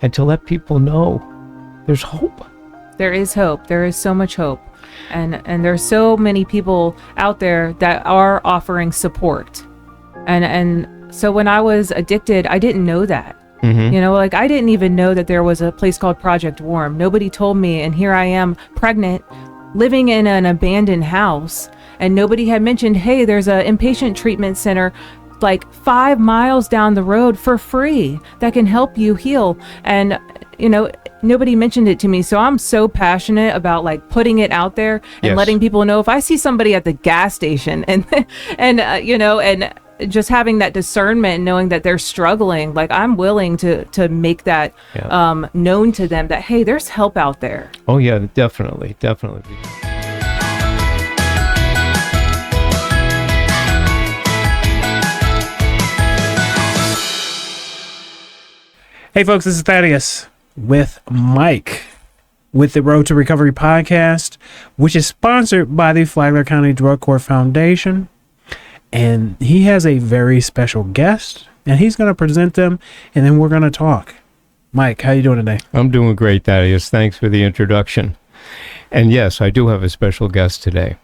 and to let people know there's hope. There is hope. There is so much hope. And there's so many people out there that are offering support. And so when I was addicted, I didn't know that. You know, like I didn't even know that there was a place called Project Warm. Nobody told me, and here I am pregnant, living in an abandoned house, and nobody had mentioned, hey, there's an inpatient treatment center like 5 miles down the road for free that can help you heal. And you know, nobody mentioned it to me. So I'm so passionate about like putting it out there and letting people know. If I see somebody at the gas station and you know, and just having that discernment, knowing that they're struggling, like I'm willing to make that known to them that, hey, there's help out there. Oh yeah, definitely. Hey folks, this is Thaddeus with Mike with the Road to Recovery podcast, which is sponsored by the Flagler County Drug Court Foundation. And he has a very special guest, and he's going to present them, and then we're going to talk. Mike, how you doing today? I'm doing great, Thaddeus. Thanks for the introduction. And yes, I do have a special guest today.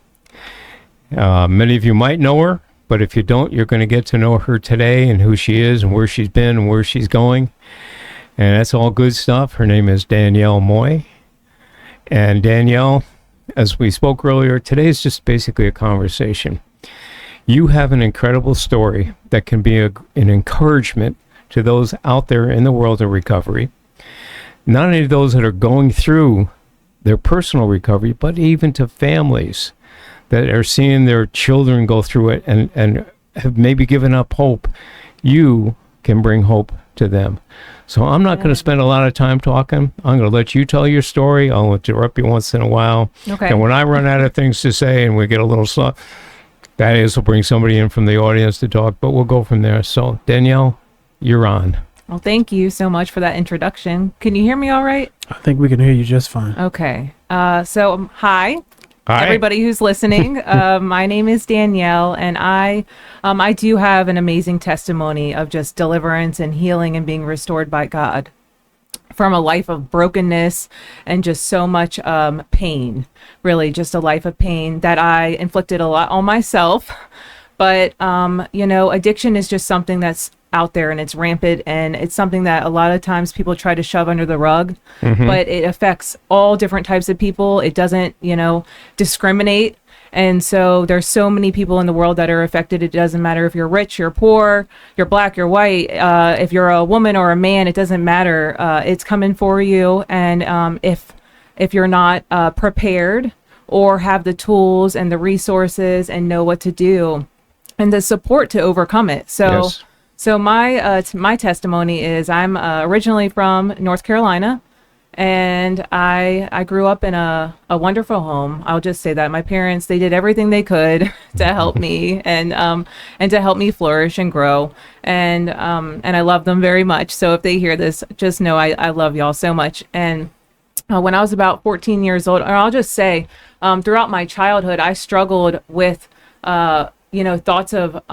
Many of you might know her, but if you don't, you're going to get to know her today and who she is and where she's been and where she's going. And that's all good stuff. Her name is Danielle Moye. And Danielle, as we spoke earlier, today is just basically a conversation. You have an incredible story that can be an encouragement to those out there in the world of recovery. Not only those that are going through their personal recovery, but even to families that are seeing their children go through it and have maybe given up hope. You can bring hope to them. So I'm not going to spend a lot of time talking. I'm going to let you tell your story. I'll interrupt you once in a while. Okay. And when I run out of things to say and we get a little slow, that is, we'll bring somebody in from the audience to talk, but we'll go from there. So Danielle, you're on. Well, thank you so much for that introduction. Can you hear me all right? I think we can hear you just fine. Okay. So hi. Hi. Everybody who's listening. My name is Danielle, and I do have an amazing testimony of just deliverance and healing and being restored by God from a life of brokenness and just so much pain, really just a life of pain that I inflicted a lot on myself. But, you know, addiction is just something that's out there and it's rampant, and it's something that a lot of times people try to shove under the rug, but it affects all different types of people. It doesn't, you know, discriminate. And so there's so many people in the world that are affected. It doesn't matter if you're rich, you're poor, you're black, you're white, if you're a woman or a man, it doesn't matter. It's coming for you. And if you're not prepared or have the tools and the resources and know what to do and the support to overcome it. So Yes. So my testimony is I'm originally from North Carolina, and I grew up in a wonderful home. I'll just say that my parents, they did everything they could to help me and to help me flourish and grow. And I love them very much. So if they hear this, just know I love y'all so much. And when I was about 14 years old, or I'll just say throughout my childhood, I struggled with thoughts of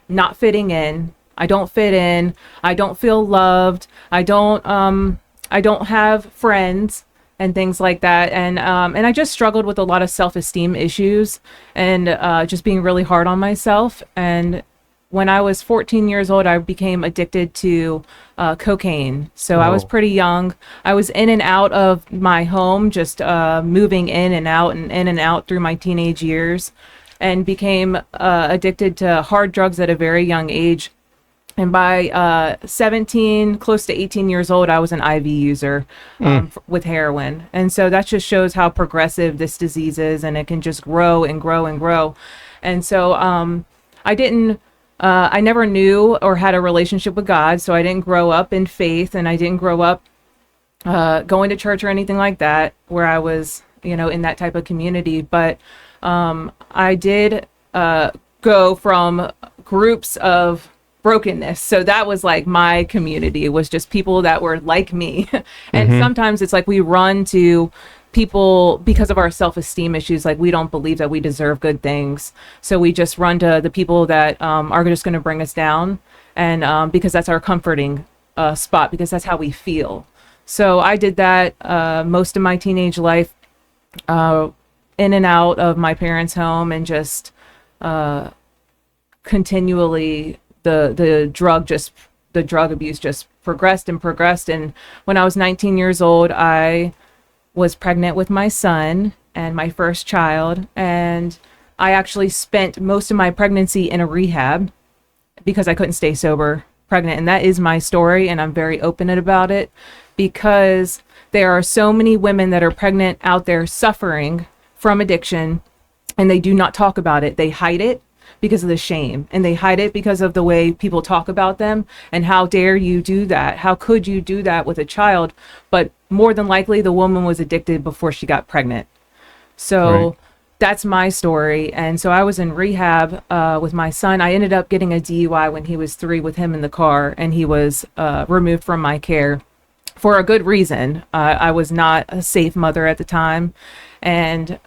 not fitting in. I don't fit in. I don't feel loved. I don't have friends and things like that. And I just struggled with a lot of self-esteem issues and just being really hard on myself. And when I was 14 years old, I became addicted to cocaine. So I was pretty young. I was in and out of my home, just moving in and out through my teenage years, and became addicted to hard drugs at a very young age. And by 17, close to 18 years old, I was an IV user with heroin. And so that just shows how progressive this disease is, and it can just grow and grow and grow. And so I never knew or had a relationship with God, so I didn't grow up in faith, and I didn't grow up going to church or anything like that, where I was, in that type of community. But I did go from groups of brokenness. So that was like my community. It was just people that were like me. And sometimes it's like we run to people because of our self-esteem issues. Like we don't believe that we deserve good things. So we just run to the people that are just going to bring us down. And because that's our comforting spot, because that's how we feel. So I did that most of my teenage life, in and out of my parents' home, and just continually the drug abuse just progressed and progressed. And when I was 19 years old, I was pregnant with my son and my first child, and I actually spent most of my pregnancy in a rehab because I couldn't stay sober pregnant. And that is my story, and I'm very open about it, because there are so many women that are pregnant out there suffering from addiction, and they do not talk about it. They hide it because of the shame, and they hide it because of the way people talk about them. And how dare you do that? How could you do that with a child? But more than likely, the woman was addicted before she got pregnant. So right. That's my story. And so I was in rehab with my son. I ended up getting a DUI when he was 3 with him in the car, and he was removed from my care for a good reason. I was not a safe mother at the time. And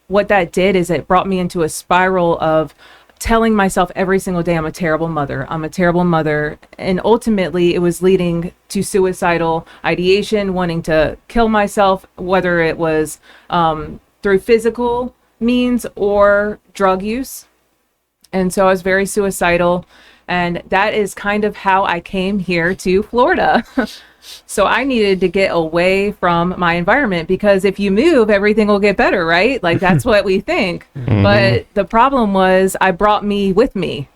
what that did is it brought me into a spiral of telling myself every single day, I'm a terrible mother. I'm a terrible mother. And ultimately it was leading to suicidal ideation, wanting to kill myself, whether it was through physical means or drug use. And so I was very suicidal. And that is kind of how I came here to Florida. So I needed to get away from my environment, because if you move, everything will get better, right? Like, that's what we think. Mm-hmm. But the problem was I brought me with me.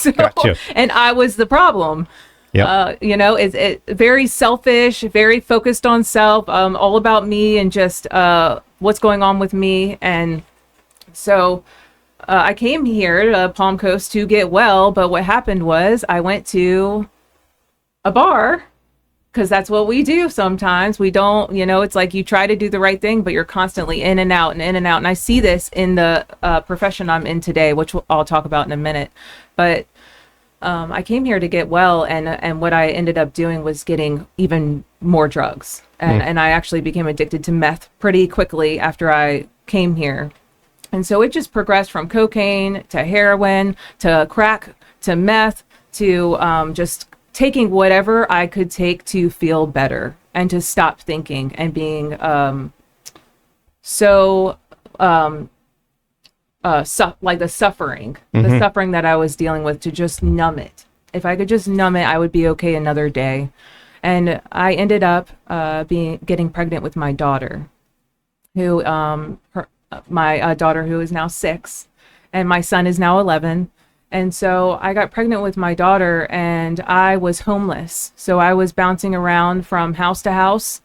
Gotcha. And I was the problem. Yep. It's very selfish, very focused on self, all about me and just what's going on with me. And so I came here to Palm Coast to get well. But what happened was I went to a bar, because that's what we do sometimes. We don't, it's like you try to do the right thing, but you're constantly in and out and in and out. And I see this in the profession I'm in today, which I'll talk about in a minute. But I came here to get well, and what I ended up doing was getting even more drugs. And I actually became addicted to meth pretty quickly after I came here. And so it just progressed from cocaine to heroin to crack to meth to just taking whatever I could take to feel better and to stop thinking and being like the suffering, the suffering that I was dealing with, to just numb it. If I could just numb it, I would be okay another day. And I ended up getting pregnant with my daughter, my daughter who is now 6, and my son is now 11. And so I got pregnant with my daughter, and I was homeless. So I was bouncing around from house to house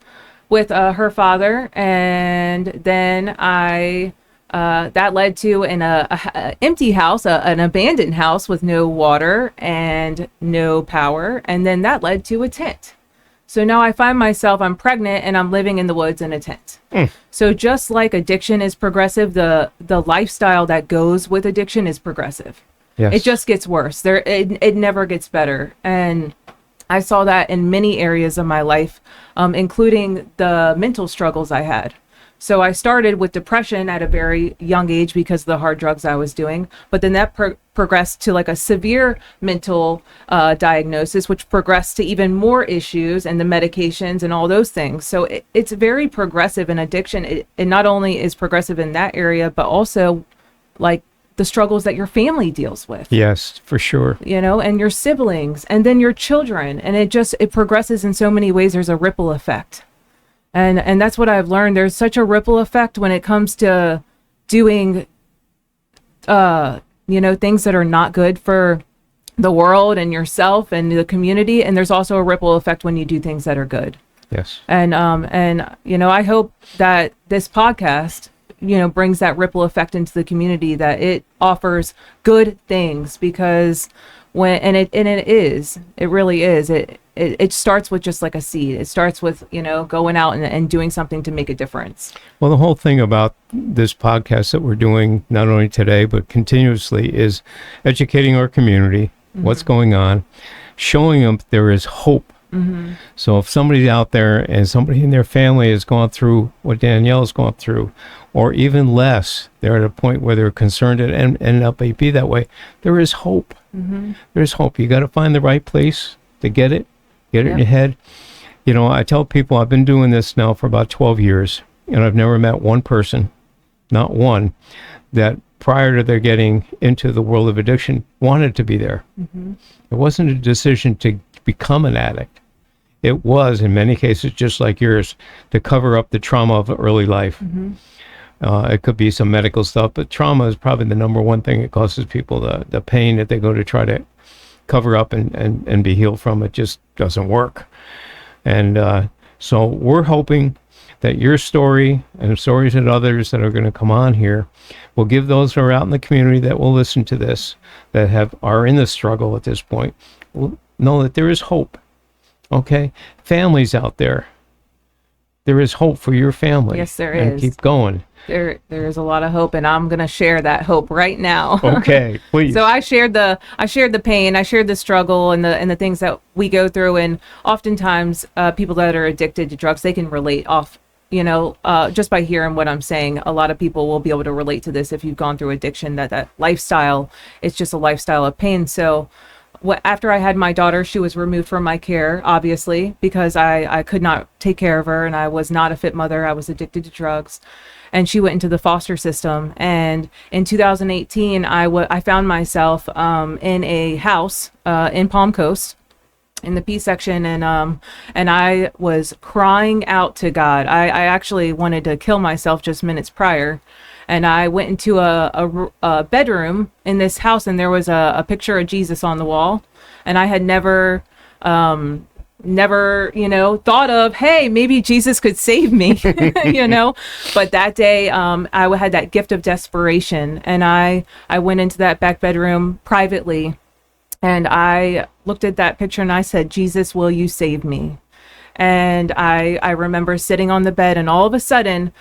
with her father. And then that led to an empty house, an abandoned house with no water and no power. And then that led to a tent. So now I find myself, I'm pregnant and I'm living in the woods in a tent. So just like addiction is progressive, the lifestyle that goes with addiction is progressive. Yes. It just gets worse. It never gets better. And I saw that in many areas of my life, including the mental struggles I had. So I started with depression at a very young age because of the hard drugs I was doing. But then that progressed to like a severe mental diagnosis, which progressed to even more issues and the medications and all those things. So it's very progressive in addiction. It not only is progressive in that area, but also like the struggles that your family deals with. Yes, for sure. And your siblings, and then your children. And it progresses in so many ways. There's a ripple effect. And that's what I've learned. There's such a ripple effect when it comes to doing, things that are not good for the world and yourself and the community. And there's also a ripple effect when you do things that are good. Yes. And I hope that this podcast, brings that ripple effect into the community, that it offers good things, because it really is. It starts with just like a seed. It starts with, going out and doing something to make a difference. Well, the whole thing about this podcast that we're doing, not only today, but continuously, is educating our community, what's going on, showing them there is hope. So if somebody's out there and somebody in their family has gone through what Danielle's gone through, or even less, they're at a point where they're concerned and end up may be that way, there is hope. There's hope. You got to find the right place to get it in your head. You know, I tell people I've been doing this now for about 12 years, and I've never met one person, not one, that prior to their getting into the world of addiction wanted to be there. Mm-hmm. It wasn't a decision to become an addict. It was, in many cases, just like yours, to cover up the trauma of early life. Mm-hmm. It could be some medical stuff, but trauma is probably the number one thing that causes people the pain that they go to try to cover up and be healed from. It just doesn't work. And so we're hoping that your story and stories of others that are going to come on here will give those who are out in the community that will listen to this, that are in the struggle at this point, will know that there is hope. Okay? Families out there, there is hope for your family. Yes, there and is. Keep going. There is a lot of hope, and I'm going to share that hope right now. Okay, please. So I shared the pain, I shared the struggle, and the things that we go through, and oftentimes people that are addicted to drugs, they can relate off, just by hearing what I'm saying. A lot of people will be able to relate to this if you've gone through addiction, that lifestyle, it's just a lifestyle of pain. So after I had my daughter, she was removed from my care, obviously, because I could not take care of her, and I was not a fit mother. I was addicted to drugs. And she went into the foster system. And in 2018, I found myself in a house in Palm Coast, in the P section, and I was crying out to God. I actually wanted to kill myself just minutes prior. And I went into a bedroom in this house, and there was a picture of Jesus on the wall. And I had never thought of, hey, maybe Jesus could save me, But that day, I had that gift of desperation, and I went into that back bedroom privately, and I looked at that picture and I said, Jesus, will you save me? And I remember sitting on the bed, and all of a sudden,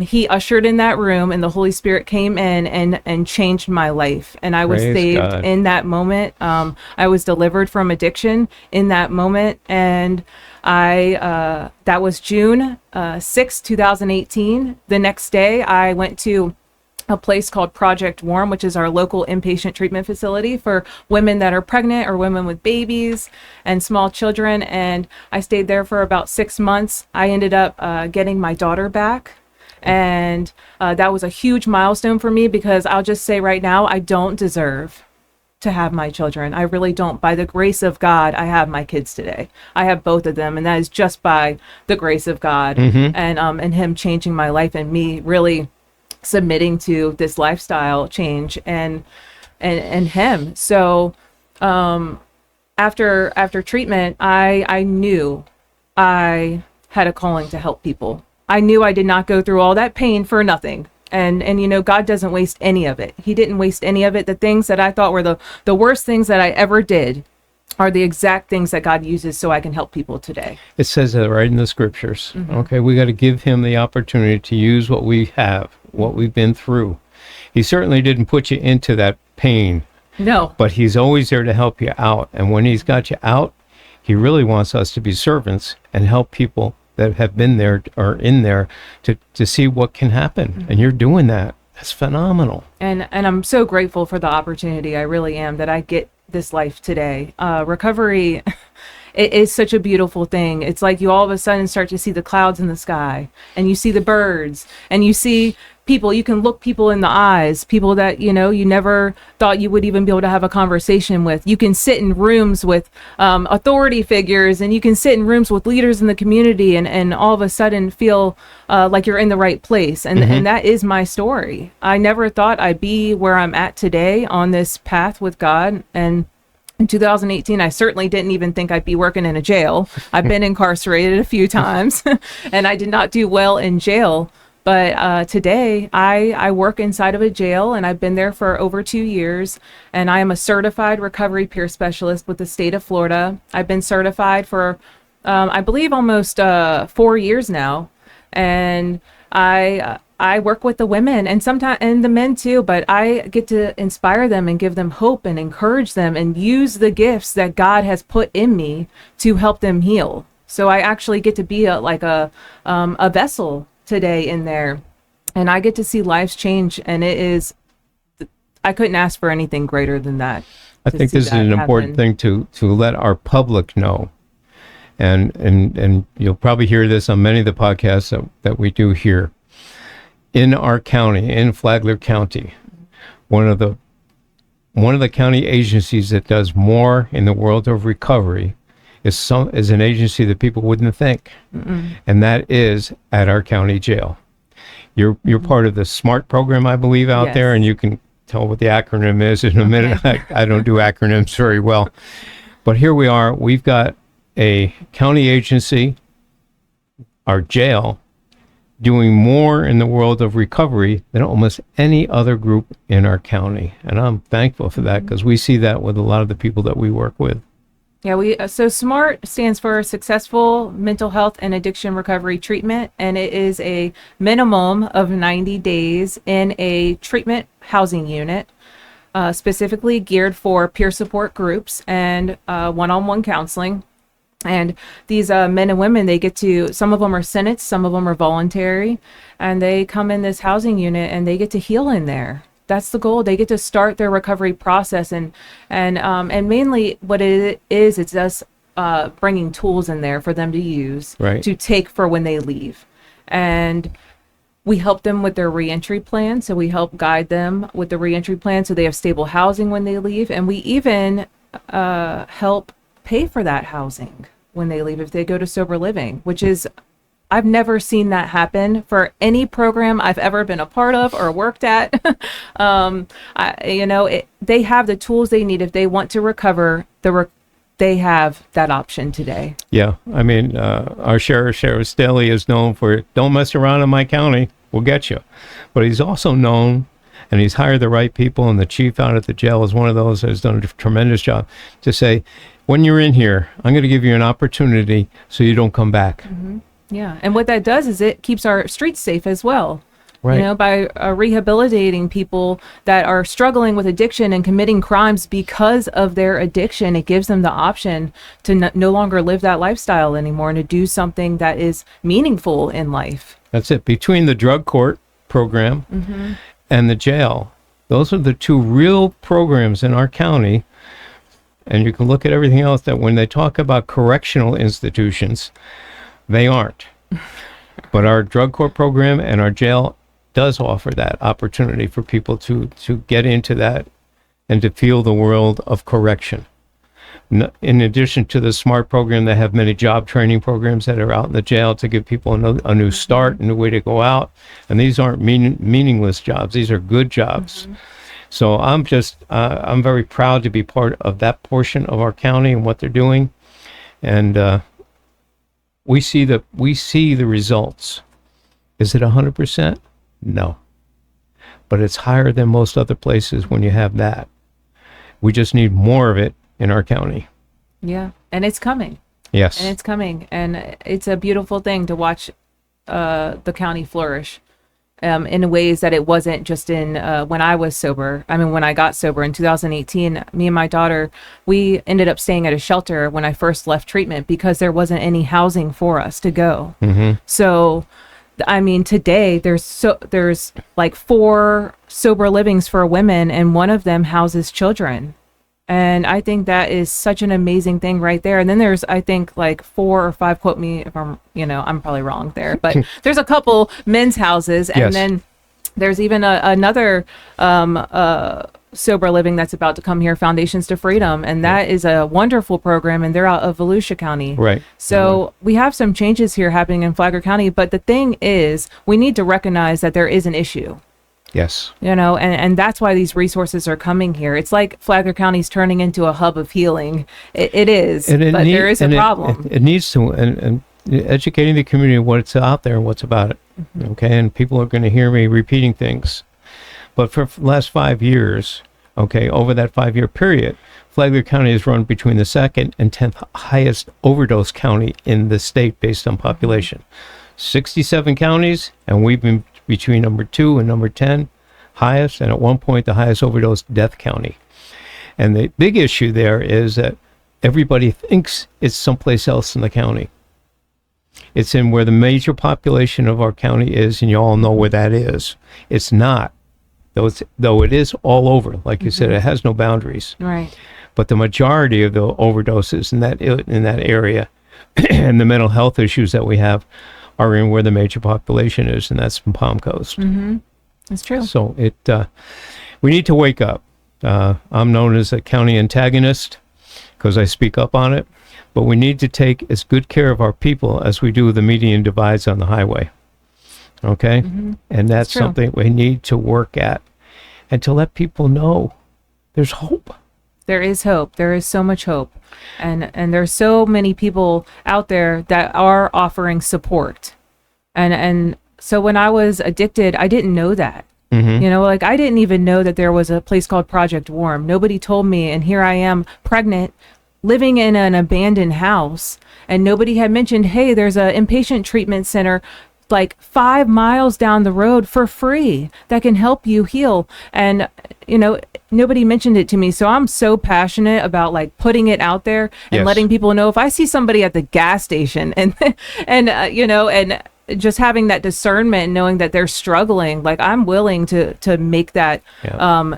he ushered in that room, and the Holy Spirit came in and changed my life. And I was saved in that moment. I was delivered from addiction in that moment. And that was June 6, 2018. The next day, I went to a place called Project Warm, which is our local inpatient treatment facility for women that are pregnant or women with babies and small children. And I stayed there for about 6 months. I ended up getting my daughter back. And that was a huge milestone for me, because I'll just say right now, I don't deserve to have my children. I really don't. By the grace of God, I have my kids today. I have both of them, and that is just by the grace of God. Mm-hmm. And him changing my life, and me really submitting to this lifestyle change and him. So after treatment, I knew I had a calling to help people. I knew I did not go through all that pain for nothing. And God doesn't waste any of it. He didn't waste any of it. The things that I thought were the worst things that I ever did are the exact things that God uses so I can help people today. It says that right in the scriptures. Mm-hmm. Okay, we got to give him the opportunity to use what we have, what we've been through. He certainly didn't put you into that pain. No. But he's always there to help you out. And when he's got you out, he really wants us to be servants and help people that have been there or in there to see what can happen. Mm-hmm. And you're doing that. That's phenomenal. And I'm so grateful for the opportunity. I really am, that I get this life today. Recovery, it is such a beautiful thing. It's like you all of a sudden start to see the clouds in the sky, and you see the birds, and you see people. You can look people in the eyes, people that you never thought you would even be able to have a conversation with. You can sit in rooms with authority figures, and you can sit in rooms with leaders in the community, and all of a sudden feel like you're in the right place. And, mm-hmm. and that is my story. I never thought I'd be where I'm at today on this path with God. And in 2018, I certainly didn't even think I'd be working in a jail. I've been incarcerated a few times, and I did not do well in jail. But today, I work inside of a jail, and I've been there for over 2 years, and I am a certified recovery peer specialist with the state of Florida. I've been certified for, I believe, almost 4 years now, and I work with the women and sometimes and the men too, but I get to inspire them and give them hope and encourage them and use the gifts that God has put in me to help them heal. So I actually get to be a vessel today in there, and I get to see lives change, and I couldn't ask for anything greater than that. I think this is an important thing to let our public know. and you'll probably hear this on many of the podcasts that we do here. In our county, in Flagler County, one of the county agencies that does more in the world of recovery is an agency that people wouldn't think, and that is at our county jail. You're part of the SMART program, I believe, out Yes. there, and you can tell what the acronym is in a minute. I don't do acronyms very well, but here we are. We've got a county agency, our jail, doing more in the world of recovery than almost any other group in our county. And I'm thankful for that, because we see that with a lot of the people that we work with. Yeah, so SMART stands for Successful Mental Health and Addiction Recovery Treatment, and it is a minimum of 90 days in a treatment housing unit, specifically geared for peer support groups and one-on-one counseling. And these men and women, some of them are sentenced, some of them are voluntary, and they come in this housing unit and they get to heal in there. That's the goal. They get to start their recovery process, and mainly what it is, it's us bringing tools in there for them to use, Right. to take for when they leave. And we help them with their reentry plan. So we help guide them with the reentry plan so they have stable housing when they leave. And we even help pay for that housing when they leave if they go to sober living, which is, I've never seen that happen for any program I've ever been a part of or worked at. They have the tools they need if they want to recover. They have that option today. Yeah, I mean, our Sheriff Staley, is known for, don't mess around in my county, we'll get you. But he's also known, and he's hired the right people, and the chief out at the jail is one of those that has done a tremendous job, to say, when you're in here, I'm going to give you an opportunity so you don't come back. Mm-hmm. Yeah, and what that does is it keeps our streets safe as well. Right. By rehabilitating people that are struggling with addiction and committing crimes because of their addiction, it gives them the option to no longer live that lifestyle anymore and to do something that is meaningful in life. That's it. Between the drug court program and the jail, those are the two real programs in our county. And you can look at everything else that when they talk about correctional institutions, they aren't. But our drug court program and our jail does offer that opportunity for people to get into that and to feel the world of correction. In addition to the SMART program, they have many job training programs that are out in the jail to give people a new start, a new way to go out. And these aren't meaningless jobs. These are good jobs. So I'm very proud to be part of that portion of our county and what they're doing. And we see the results. Is it 100%? No. But it's higher than most other places when you have that. We just need more of it in our county. Yeah, and it's coming. Yes. And it's coming. And it's a beautiful thing to watch the county flourish in ways that it wasn't just in when I was sober. I mean, when I got sober in 2018, me and my daughter, we ended up staying at a shelter when I first left treatment because there wasn't any housing for us to go. So, I mean, today there's like 4 sober livings for women, and one of them houses children. And I think that is such an amazing thing right there. And then there's, I think, like 4 or 5, quote me if I'm probably wrong there, but there's a couple men's houses. And Yes. then there's even another sober living that's about to come here, Foundations to Freedom. And that is a wonderful program. And they're out of Volusia County. Right. So we have some changes here happening in Flagler County. But the thing is, we need to recognize that there is an issue. Yes. And that's why these resources are coming here. It's like Flagler County's turning into a hub of healing. It is, but there is a problem. It needs to, and educating the community of what's out there and what's about it. Okay, and people are going to hear me repeating things. But for the last 5 years, okay, over that 5-year period, Flagler County is run between the 2nd and 10th highest overdose county in the state based on population. 67 counties, and we've been between number 2 and number 10 highest, and at one point the highest overdose death county. And the big issue there is that everybody thinks it's someplace else in the county. It's in where the major population of our county is, and you all know where that is. It's not, though it is all over. Like you said, it has no boundaries. Right. But the majority of the overdoses in that area and the mental health issues that we have are in where the major population is, and that's in Palm Coast. Mm-hmm. That's true. So we need to wake up. I'm known as a county antagonist because I speak up on it, but we need to take as good care of our people as we do the median divides on the highway. Okay? Mm-hmm. And that's true. something we need to work at and to let people know there's hope. There is hope. There is so much hope. And there's so many people out there that are offering support. And so when I was addicted, I didn't know that. Mm-hmm. You know, like I didn't even know that there was a place called Project Warm. Nobody told me, and here I am pregnant, living in an abandoned house, and nobody had mentioned, hey, there's an inpatient treatment center like 5 miles down the road for free that can help you heal. And you know, nobody mentioned it to me. So I'm so passionate about like putting it out there and Yes. letting people know. If I see somebody at the gas station and you know, and just having that discernment, knowing that they're struggling, like I'm willing to make that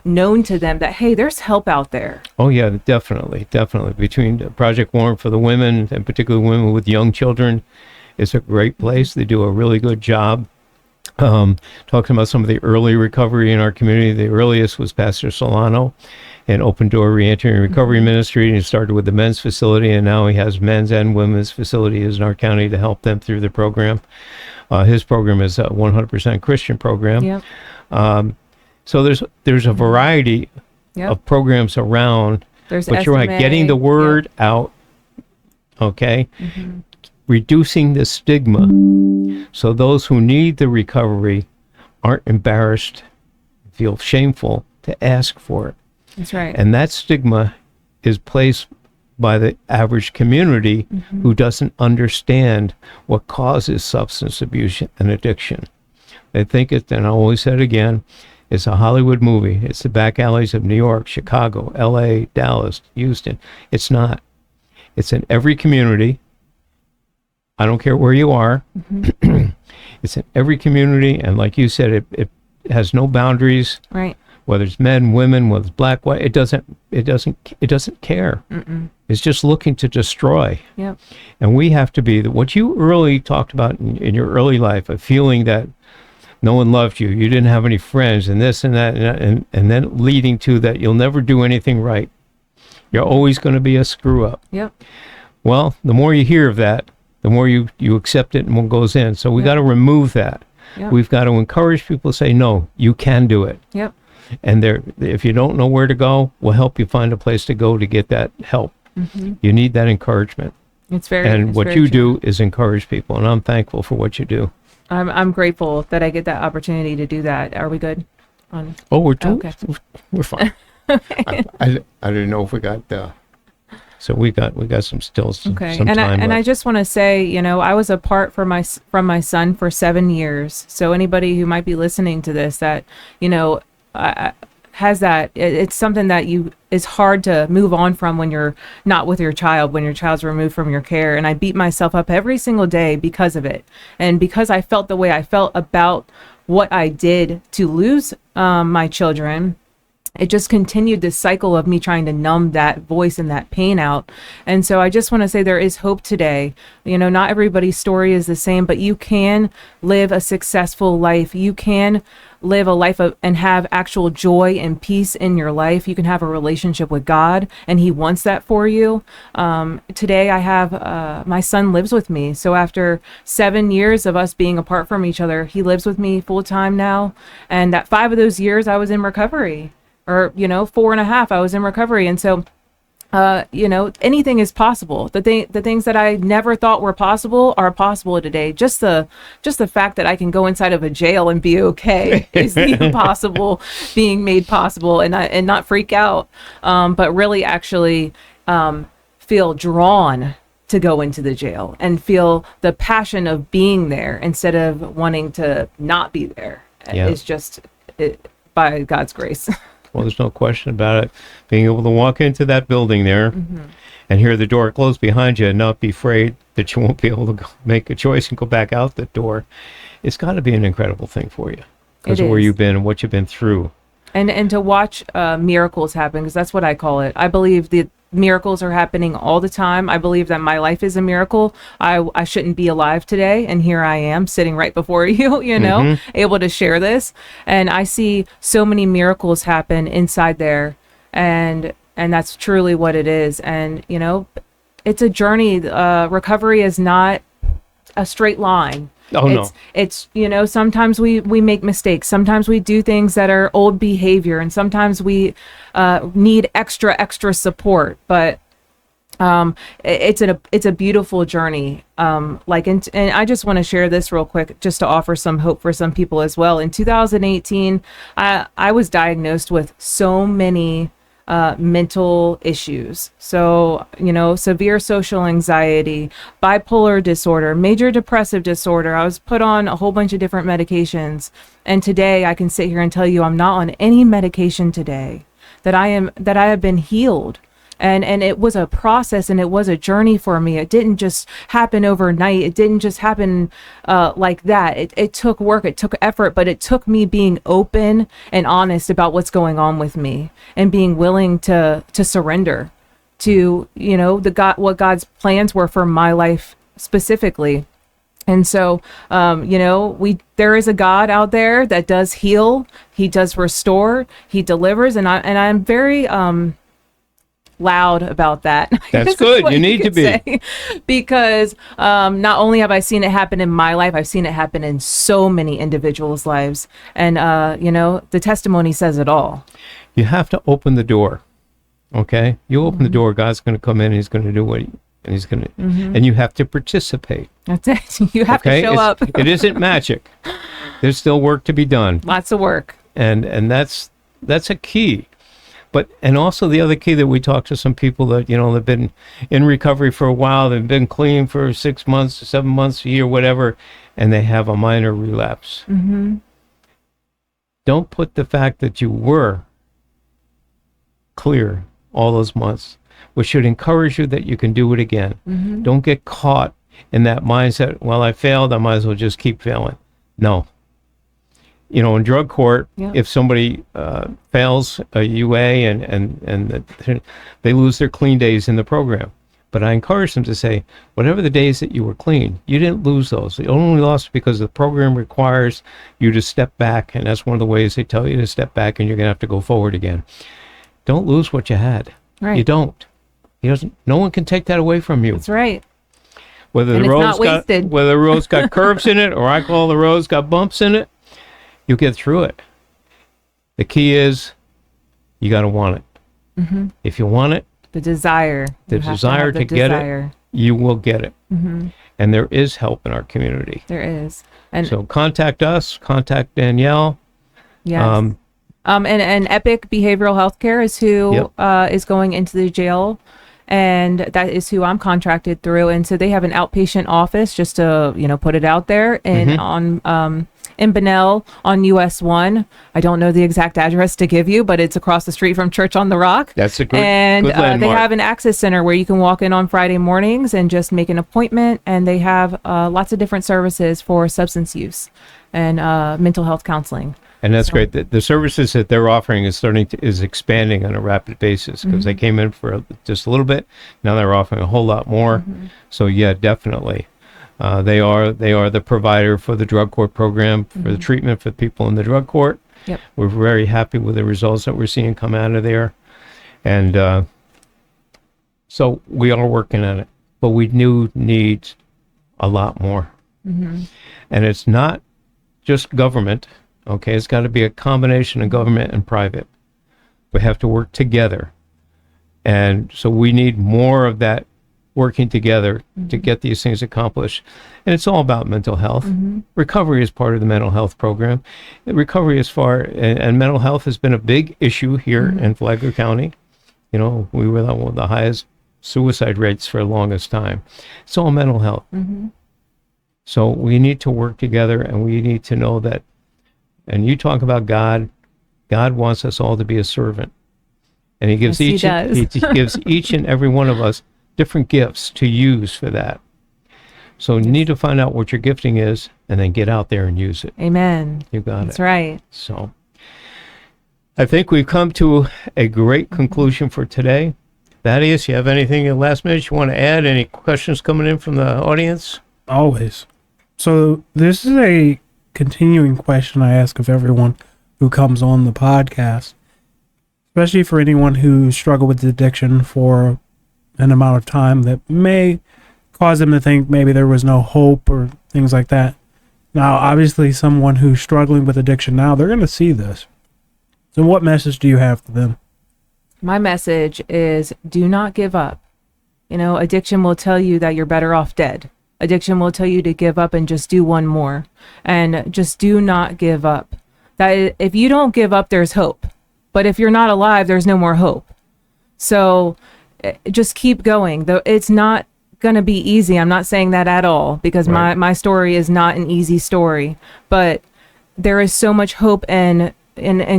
known to them that, hey, there's help out there. Oh yeah, definitely. Between Project Warm for the women, and particularly women with young children, is a great place. They do a really good job. Talking about some of the early recovery in our community. The earliest was Pastor Solano in Open Door Reentry and Recovery Ministry. And he started with the men's facility, and now he has men's and women's facilities in our county to help them through the program. His program is a 100% Christian program. Yep. So there's a variety of programs around, There's but you're right, SMA. getting the word out, okay? Reducing the stigma so those who need the recovery aren't embarrassed, feel shameful to ask for it. That's right. And that stigma is placed by the average community who doesn't understand what causes substance abuse and addiction. They think it, and I always say it again, it's a Hollywood movie. It's the back alleys of New York, Chicago, LA, Dallas, Houston. It's not. It's in every community. I don't care where you are. It's in every community, and like you said, it has no boundaries. Right. Whether it's men, women, whether it's black, white, it doesn't care. It's just looking to destroy. Yep. And we have to be what you early talked about in your early life, of feeling that no one loved you, you didn't have any friends, and this and that, and then leading to that you'll never do anything right. You're always going to be a screw up. Yep. Well, the more you hear of that, the more you accept it and what goes in. So we got to remove that. Yep. We've got to encourage people to say, no, you can do it. Yep. And if you don't know where to go, we'll help you find a place to go to get that help. You need that encouragement. It's very. And it's what very you true. do is encourage people, and I'm thankful for what you do. I'm grateful that I get that opportunity to do that. Are we good? Oh, we're doing. Okay. We're fine. I didn't know if we got. So we got some Okay. some And time I left. just want to say, you know, I was apart from my son for 7 years. So anybody who might be listening to this that, you know, has that, it's something that is hard to move on from when you're not with your child, when your child's removed from your care. And I beat myself up every single day because of it. And because I felt the way I felt about what I did to lose my children, it just continued this cycle of me trying to numb that voice and that pain out. And so I just want to say there is hope today. You know, not everybody's story is the same, but you can live a successful life. You can live a life and have actual joy and peace in your life. You can have a relationship with God, and He wants that for you. Today I have, my son lives with me. So after 7 years of us being apart from each other, he lives with me full time now. And that 5 of those years I was in recovery. Or, you know, 4.5, I was in recovery. And so, you know, anything is possible. The things that I never thought were possible are possible today. Just the fact that I can go inside of a jail and be okay is the impossible being made possible, and not freak out, but really actually feel drawn to go into the jail and feel the passion of being there instead of wanting to not be there. Yeah. It's just by God's grace. Well, there's no question about it. Being able to walk into that building there and hear the door close behind you and not be afraid that you won't be able to make a choice and go back out the door, it's got to be an incredible thing for you because of where you've been and what you've been through. And to watch miracles happen, because that's what I call it. I believe miracles are happening all the time. I believe that my life is a miracle. I shouldn't be alive today, and here I am sitting right before you, able to share this. And I see so many miracles happen inside there, and that's truly what it is. And it's a journey. Recovery is not a straight line. Oh, no. It's sometimes we make mistakes. Sometimes we do things that are old behavior, and sometimes we need extra support. But it's a beautiful journey. And I just want to share this real quick, just to offer some hope for some people as well. In 2018, I was diagnosed with so many mental issues. So, severe social anxiety, bipolar disorder, major depressive disorder. I was put on a whole bunch of different medications. And today I can sit here and tell you I'm not on any medication today, that I have been healed. And it was a process, and it was a journey for me. It didn't just happen overnight. It didn't just happen like that. It took work, it took effort, but it took me being open and honest about what's going on with me, and being willing to surrender to, what God's plans were for my life specifically. And so, there is a God out there that does heal. He does restore. He delivers. And I'm very, loud about that. That's good. You need to be. Because not only have I seen it happen in my life, I've seen it happen in so many individuals' lives. And, the testimony says it all. You have to open the door. Okay? You open the door, God's going to come in, and he's going to do and he's going to, and you have to participate. That's it. You have to show up. It isn't magic. There's still work to be done. Lots of work. And that's a key. And also the other key that we talk to some people that, they've been in recovery for a while, they've been clean for 6 months, 7 months, a year, whatever, and they have a minor relapse. Mm-hmm. Don't put the fact that you were clear all those months, which should encourage you that you can do it again. Mm-hmm. Don't get caught in that mindset, well, I failed, I might as well just keep failing. No. In drug court, if somebody fails a UA and they lose their clean days in the program. But I encourage them to say, whatever the days that you were clean, you didn't lose those. You only lost because the program requires you to step back, and that's one of the ways they tell you to step back, and you're going to have to go forward again. Don't lose what you had. Right. You don't. No one can take that away from you. That's right. Whether the road's got curves in it, or I call the road's got bumps in it, you get through it. The key is you got to want it. Mm-hmm. If you want it, the desire to get it, you will get it. Mm-hmm. And there is help in our community. There is. And so contact us, contact Danielle. Yes. And Epic Behavioral Healthcare is who is going into the jail. And that is who I'm contracted through. And so they have an outpatient office, just to, put it out there, and in Bunnell on US 1. I don't know the exact address to give you, but it's across the street from Church on the Rock. That's a good landmark. They have an access center where you can walk in on Friday mornings and just make an appointment. And they have lots of different services for substance use and mental health counseling. And that's great. The services that they're offering is expanding on a rapid basis, because they came in for just a little bit. Now they're offering a whole lot more. Mm-hmm. So yeah, definitely. They are the provider for the drug court program, for the treatment for people in the drug court. Yep. We're very happy with the results that we're seeing come out of there. And so we are working on it, but we do need a lot more. Mm-hmm. And it's not just government. Okay, it's got to be a combination of government and private. We have to work together. And so we need more of that working together to get these things accomplished. And it's all about mental health. Mm-hmm. Recovery is part of the mental health program. Recovery and mental health has been a big issue here in Flagler County. We were one of the highest suicide rates for the longest time. It's all mental health. Mm-hmm. So we need to work together, and we need to know that. And you talk about God. God wants us all to be a servant, and He gives he gives each and every one of us different gifts to use for that. So you need to find out what your gifting is, and then get out there and use it. Amen. You got it. That's right. So I think we've come to a great conclusion for today. Thaddeus, you have anything in the last minute you want to add? Any questions coming in from the audience? Always. So this is a continuing question I ask of everyone who comes on the podcast, especially for anyone who struggled with addiction for an amount of time that may cause them to think maybe there was no hope or things like that. Now, obviously, someone who's struggling with addiction now, they're going to see this. So what message do you have for them? My message is do not give up. You know, addiction will tell you that you're better off dead. Addiction will tell you to give up and just do one more. And just do not give up. That if you don't give up, there's hope. But if you're not alive, there's no more hope. So just keep going. Though it's not going to be easy. I'm not saying that at all, because my story is not an easy story. But there is so much hope, and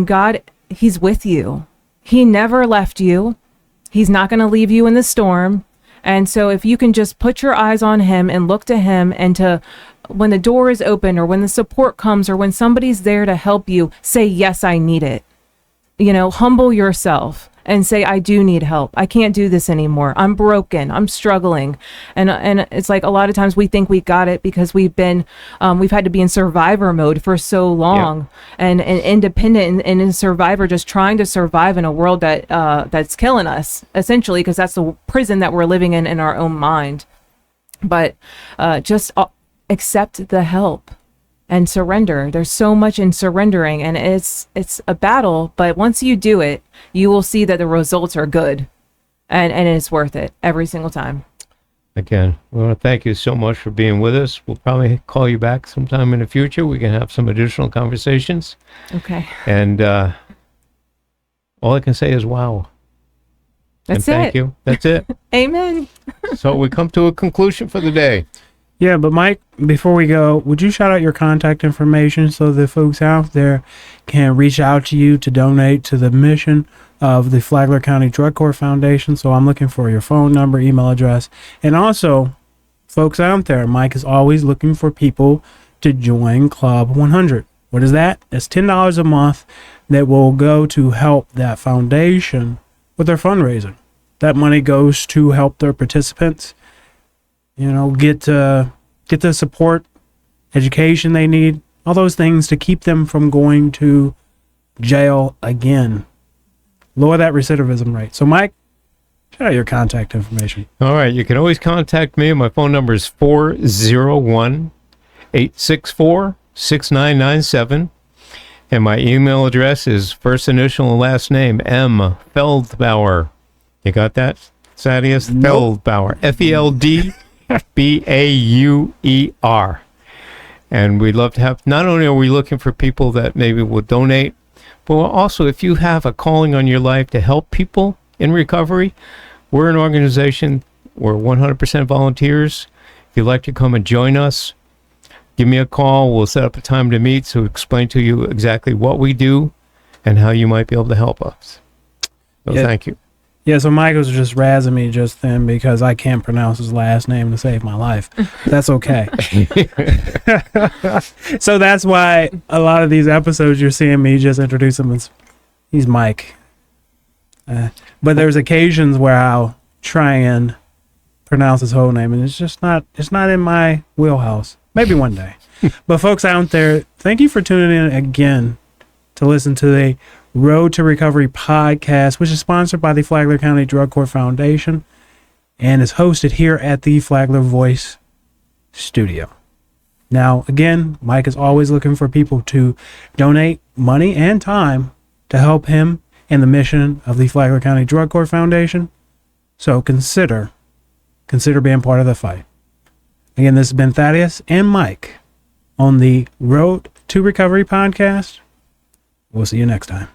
God, He's with you. He never left you. He's not going to leave you in the storm. And so if you can just put your eyes on Him and look to Him, and to when the door is open or when the support comes or when somebody's there to help you, say, yes, I need it. You know, humble yourself and say, I do need help. I can't do this anymore. I'm broken. I'm struggling. And it's like a lot of times we think we got it because we've had to be in survivor mode for so long, and independent and in survivor, just trying to survive in a world that's killing us, essentially, because that's the prison that we're living in our own mind. But just accept the help and surrender. There's so much in surrendering, and it's a battle, but once you do it, you will see that the results are good, and it's worth it every single time. Again, we want to thank you so much for being with us. We'll probably call you back sometime in the future. We can have some additional conversations. Okay. And all I can say is wow. That's and it. Thank you. That's it. Amen. So we come to a conclusion for the day. Yeah, but Mike, before we go, would you shout out your contact information so the folks out there can reach out to you to donate to the mission of the Flagler County Drug Court Foundation? So I'm looking for your phone number, email address, and also, folks out there, Mike is always looking for people to join Club 100. What is that? It's $10 a month that will go to help that foundation with their fundraising. That money goes to help their participants, you know, get the support, education they need, all those things to keep them from going to jail again. Lower that recidivism rate. So, Mike, shout out your contact information. All right. You can always contact me. My phone number is 401-864-6997. And my email address is first initial and last name, M. Feldbauer. You got that, Thaddeus? Nope. Feldbauer. Feldbauer. And we'd love to have, not only are we looking for people that maybe will donate, but also if you have a calling on your life to help people in recovery, we're an organization, we're 100% volunteers. If you'd like to come and join us, give me a call. We'll set up a time to meet to explain to you exactly what we do and how you might be able to help us. So Thank you. Yeah, so Michael's just razzing me just then because I can't pronounce his last name to save my life. That's okay. So that's why a lot of these episodes you're seeing me just introduce him as he's Mike. But there's occasions where I'll try and pronounce his whole name, and it's not in my wheelhouse. Maybe one day. But folks out there, thank you for tuning in again to listen to the Road to Recovery podcast, which is sponsored by the Flagler County Drug Court Foundation and is hosted here at the Flagler Voice Studio. Now, again, Mike is always looking for people to donate money and time to help him in the mission of the Flagler County Drug Court Foundation. So consider being part of the fight. Again, this has been Thaddeus and Mike on the Road to Recovery podcast. We'll see you next time.